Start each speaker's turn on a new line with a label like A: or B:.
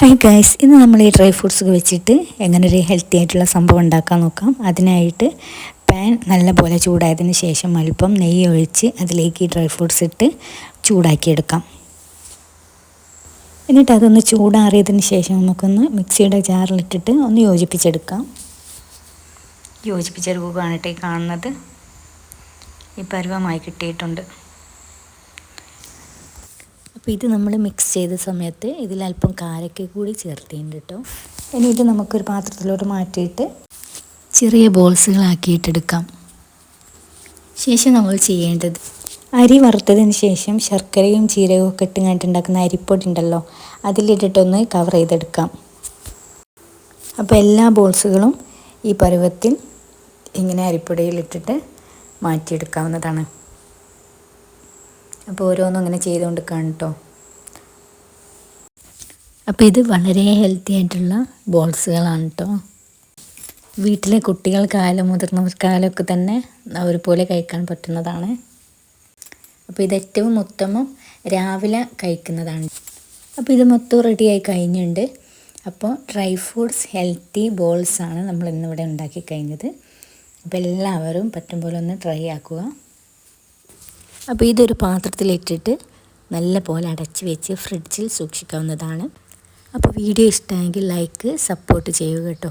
A: Hi guys, ഇന്ന് നമ്മൾ ഈ ഡ്രൈ ഫ്രൂട്ട്സ് വെച്ചിട്ട് എങ്ങനെ ഒരു ഹെൽത്തി ആയിട്ടുള്ള സംഭവം ഉണ്ടാക്കാൻ നോക്കാം. അതിനായിട്ട് പാൻ നല്ലപോലെ ചൂടായതിന് ശേഷം അല്പം നെയ്യ് ഒഴിച്ച് അതിലേക്ക് ഈ ഡ്രൈ ഫ്രൂട്ട്സ് ഇട്ട് ചൂടാക്കിയെടുക്കാം. എന്നിട്ട് അതൊന്ന് ചൂടാറിയതിന് ശേഷം നമുക്കൊന്ന് മിക്സിയുടെ ജാറിലിട്ടിട്ട് ഒന്ന് യോജിപ്പിച്ചെടുക്കാം. യോജിപ്പിച്ചെടുക്കുകയാണ് ഈ കാണുന്നത്. ഈ പരുവമായി കിട്ടിയിട്ടുണ്ട്. അപ്പോൾ ഇത് നമ്മൾ മിക്സ് ചെയ്ത സമയത്ത് ഇതിലല്പം കാരക്ക കൂടി ചേർത്തിട്ടുണ്ട് കേട്ടോ. ഇനി ഇത് നമുക്കൊരു പാത്രത്തിലോട്ട് മാറ്റിയിട്ട് ചെറിയ ബോൾസുകളാക്കിയിട്ടെടുക്കാം. ശേഷം നമ്മൾ ചെയ്യേണ്ടത് അരി വറുത്തതിന് ശേഷം ശർക്കരയും ജീരകവും ഒക്കെ ഇട്ടുണ്ടാക്കുന്ന അരിപ്പൊടി ഉണ്ടല്ലോ, അതിലിട്ടിട്ടൊന്ന് കവർ ചെയ്തെടുക്കാം. അപ്പോൾ എല്ലാ ബോൾസുകളും ഈ പരുവത്തിൽ ഇങ്ങനെ അരിപ്പൊടിയിലിട്ടിട്ട് മാറ്റിയെടുക്കാവുന്നതാണ്. അപ്പോൾ ഓരോന്നും ഇങ്ങനെ ചെയ്തുകൊണ്ട് കേട്ടോ. അപ്പോൾ ഇത് വളരെ ഹെൽത്തി ആയിട്ടുള്ള ബോൾസുകളാണ് കേട്ടോ. വീട്ടിലെ കുട്ടികൾക്കായാലും മുതിർന്നവർക്കായാലൊക്കെ തന്നെ ഒരുപോലെ കഴിക്കാൻ പറ്റുന്നതാണ്. അപ്പോൾ ഇത് ഏറ്റവും ഉത്തമം രാവിലെ കഴിക്കുന്നതാണ്. അപ്പോൾ ഇത് മൊത്തം റെഡിയായി കഴിഞ്ഞിട്ടുണ്ട്. അപ്പോൾ ഡ്രൈ ഫ്രൂട്ട്സ് ഹെൽത്തി ബോൾസാണ് നമ്മൾ ഇന്നിവിടെ ഉണ്ടാക്കി കഴിഞ്ഞത്. അപ്പോൾ എല്ലാവരും പറ്റും പോലെ ഒന്ന് ട്രൈ ആക്കുക. അപ്പോൾ ഇതൊരു പാത്രത്തിലിട്ടിട്ട് നല്ല പോലെ അടച്ച് വെച്ച് ഫ്രിഡ്ജിൽ സൂക്ഷിക്കാവുന്നതാണ്. അപ്പോൾ വീഡിയോ ഇഷ്ടമായെങ്കിൽ ലൈക്ക് സപ്പോർട്ട് ചെയ്യുക കേട്ടോ.